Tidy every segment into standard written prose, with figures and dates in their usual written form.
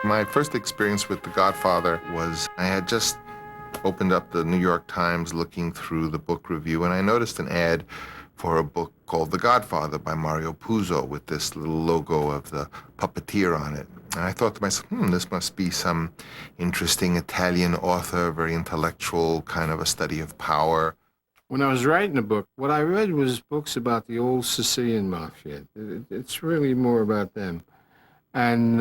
My first experience with The Godfather was I had just opened up the New York Times looking through the book review, and I noticed an ad for a book called The Godfather by Mario Puzo with this little logo of the puppeteer on it. And I thought to myself, this must be some interesting Italian author, very intellectual, kind of a study of power. When I was writing the book, what I read was books about the old Sicilian mafia. It's really more about them. And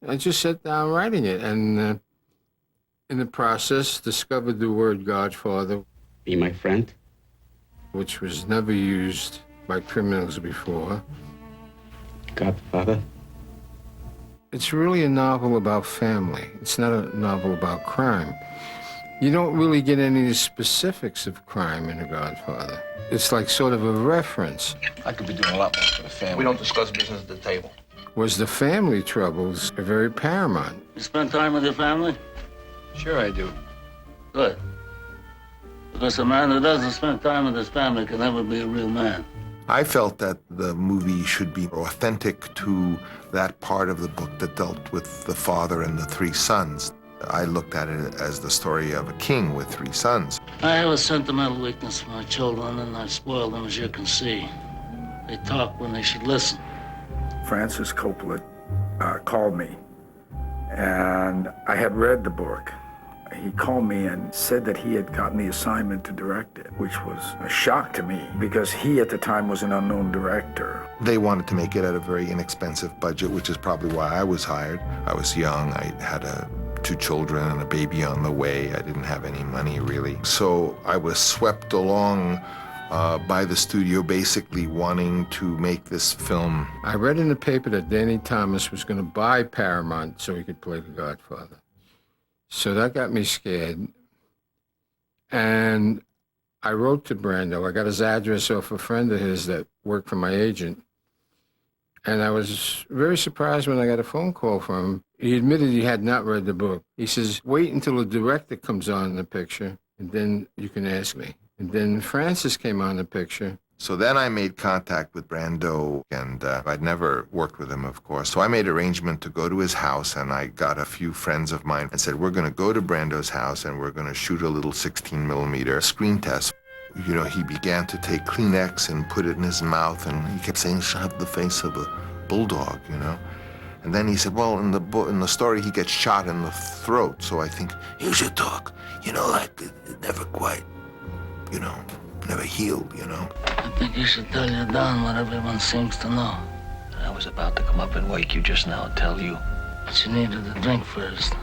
I just sat down writing it, and in the process, discovered the word Godfather. Be my friend? Which was never used by criminals before. Godfather? It's really a novel about family. It's not a novel about crime. You don't really get any of the specifics of crime in The Godfather. It's like sort of a reference. I could be doing a lot more for the family. We don't discuss business at the table. Was the family troubles are very paramount. You spend time with your family? Sure I do. Good. Because a man who doesn't spend time with his family can never be a real man. I felt that the movie should be authentic to that part of the book that dealt with the father and the three sons. I looked at it as the story of a king with three sons. I have a sentimental weakness for my children, and I spoil them, as you can see. They talk when they should listen. Francis Coppola called me, and I had read the book. He called me and said that he had gotten the assignment to direct it, which was a shock to me because he at the time was an unknown director. They wanted to make it at a very inexpensive budget, which is probably why I was hired. I was young. I had two children and a baby on the way. I didn't have any money, really. So I was swept along by the studio, basically wanting to make this film. I read in the paper that Danny Thomas was going to buy Paramount so he could play The Godfather. So that got me scared. And I wrote to Brando. I got his address off a friend of his that worked for my agent. And I was very surprised when I got a phone call from him. He admitted he had not read the book. He says, wait until the director comes on in the picture, and then you can ask me. And then Francis came on the picture. So then I made contact with Brando, and I'd never worked with him, of course. So I made arrangement to go to his house, and I got a few friends of mine and said, we're going to go to Brando's house, and we're going to shoot a little 16mm screen test. You know, he began to take Kleenex and put it in his mouth, and he kept saying, shove the face of a bulldog, you know. And then he said, well, in the story, he gets shot in the throat. So I think, you should talk, you know, like it never quite, you know, never healed, you know. I think you should tell your Don what everyone seems to know. I was about to come up and wake you just now and tell you. But you needed a drink first.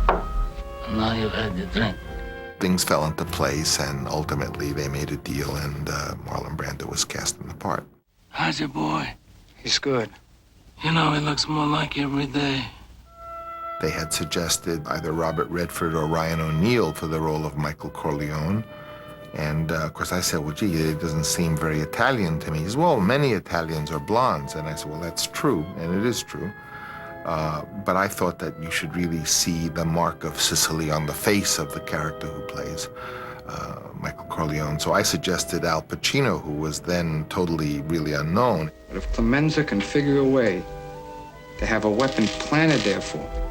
And now you've had your drink. Things fell into place, and ultimately they made a deal, and Marlon Brando was cast in the part. How's your boy? He's good. You know, he looks more like you every day. They had suggested either Robert Redford or Ryan O'Neal for the role of Michael Corleone. And, of course, I said, well, gee, it doesn't seem very Italian to me. He said, well, many Italians are blondes. And I said, well, that's true, and it is true. But I thought that you should really see the mark of Sicily on the face of the character who plays Michael Corleone. So I suggested Al Pacino, who was then totally, really unknown. But if Clemenza can figure a way to have a weapon planted there for him,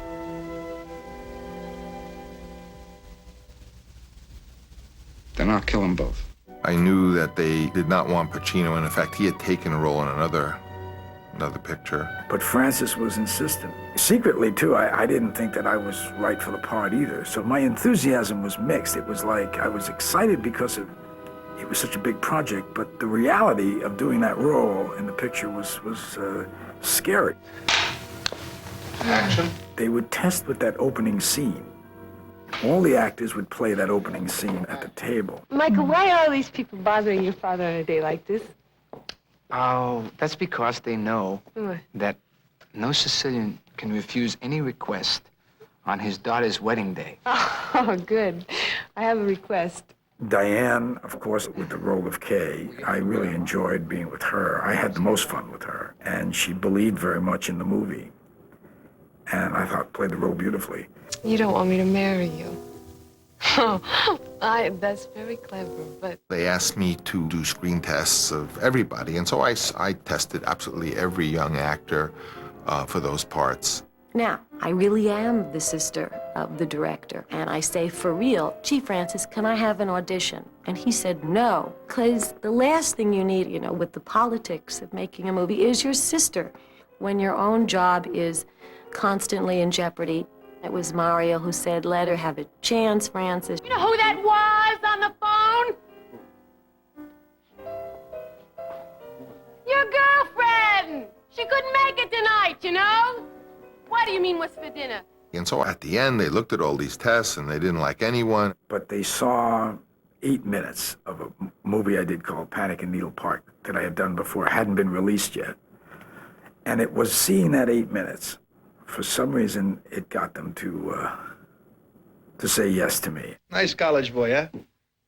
then I'll kill them both. I knew that they did not want Pacino, and in fact, he had taken a role in another picture. But Francis was insistent. Secretly, too, I didn't think that I was right for the part either. So my enthusiasm was mixed. It was like I was excited because it was such a big project, but the reality of doing that role in the picture was scary. Action. They would test with that opening scene. All the actors would play that opening scene at the table. Michael, why are all these people bothering your father on a day like this? Oh, that's because they know that no Sicilian can refuse any request on his daughter's wedding day. Oh, good. I have a request. Diane, of course, with the role of Kay, I really enjoyed being with her. I had the most fun with her, and she believed very much in the movie. And I thought played the role beautifully. You don't want me to marry you. Oh, that's very clever, but... They asked me to do screen tests of everybody, and so I tested absolutely every young actor for those parts. Now, I really am the sister of the director, and I say, for real, gee, Francis, can I have an audition? And he said, no, because the last thing you need, you know, with the politics of making a movie is your sister, when your own job is constantly in jeopardy. It was Mario who said, let her have a chance, Francis. You know who that was on the phone? Your girlfriend! She couldn't make it tonight, you know? What do you mean, what's for dinner? And so at the end, they looked at all these tests and they didn't like anyone. But they saw 8 minutes of a movie I did called Panic in Needle Park that I had done before, hadn't been released yet. And it was seeing that 8 minutes. For some reason, it got them to say yes to me. Nice college boy, huh?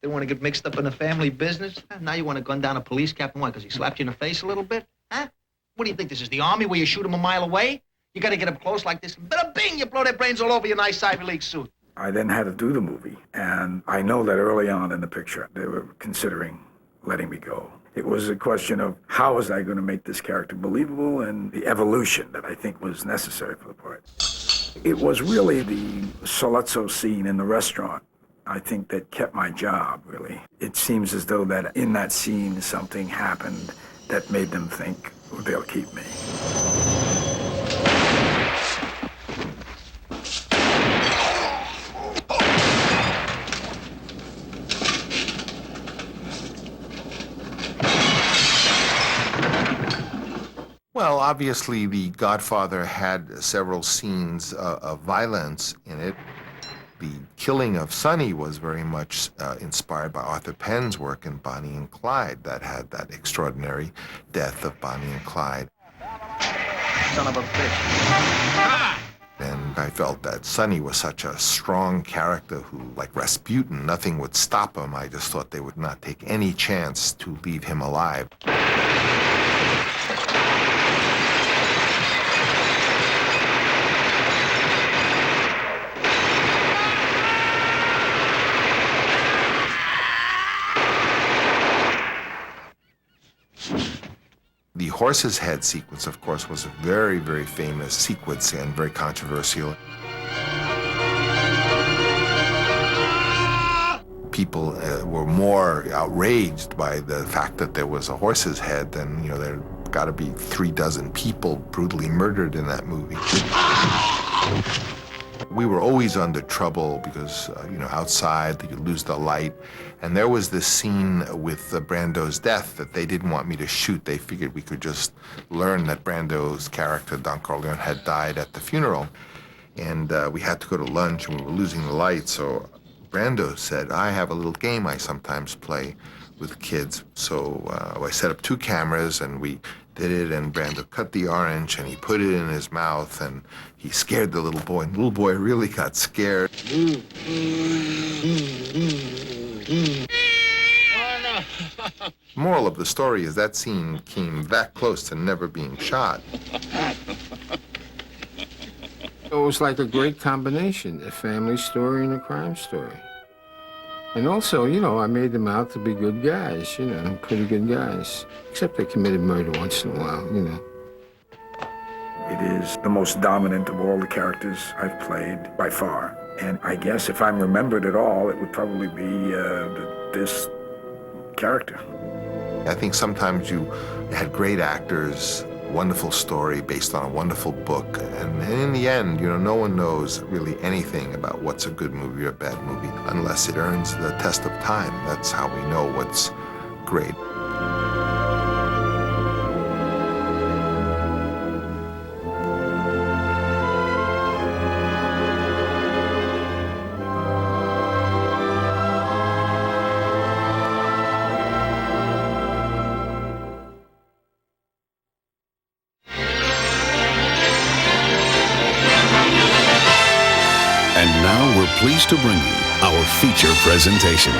Didn't want to get mixed up in the family business? Huh? Now you want to gun down a police captain, why, because he slapped you in the face a little bit? Huh? What do you think, this is the Army where you shoot him a mile away? You got to get up close like this, and bada bing, you blow their brains all over your nice Ivy League suit. I then had to do the movie, and I know that early on in the picture, they were considering letting me go. It was a question of how was I going to make this character believable and the evolution that I think was necessary for the part. It was really the Sollozzo scene in the restaurant, I think, that kept my job, really. It seems as though that in that scene something happened that made them think, well, they'll keep me. Well, obviously, The Godfather had several scenes of violence in it. The killing of Sonny was very much inspired by Arthur Penn's work in Bonnie and Clyde, that had that extraordinary death of Bonnie and Clyde. Son of a bitch. And I felt that Sonny was such a strong character who, like Rasputin, nothing would stop him. I just thought they would not take any chance to leave him alive. The horse's head sequence, of course, was a very, very famous sequence and very controversial. People were more outraged by the fact that there was a horse's head than, you know, there got to be 36 people brutally murdered in that movie. We were always under trouble because, you know, outside you lose the light. And there was this scene with Brando's death that they didn't want me to shoot. They figured we could just learn that Brando's character, Don Corleone, had died at the funeral. And we had to go to lunch and we were losing the light. So Brando said, I have a little game I sometimes play with kids. So I set up 2 cameras and we did it, and Brando cut the orange and he put it in his mouth and he scared the little boy. And the little boy really got scared. Moral of the story is that scene came that close to never being shot. It was like a great combination, a family story and a crime story. And also, you know, I made them out to be good guys, you know, pretty good guys. Except they committed murder once in a while, you know. It is the most dominant of all the characters I've played, by far. And I guess if I'm remembered at all, it would probably be this character. I think sometimes you had great actors, wonderful story based on a wonderful book, and in the end, you know, no one knows really anything about what's a good movie or a bad movie unless it earns the test of time. That's how we know what's great. And now we're pleased to bring you our feature presentation.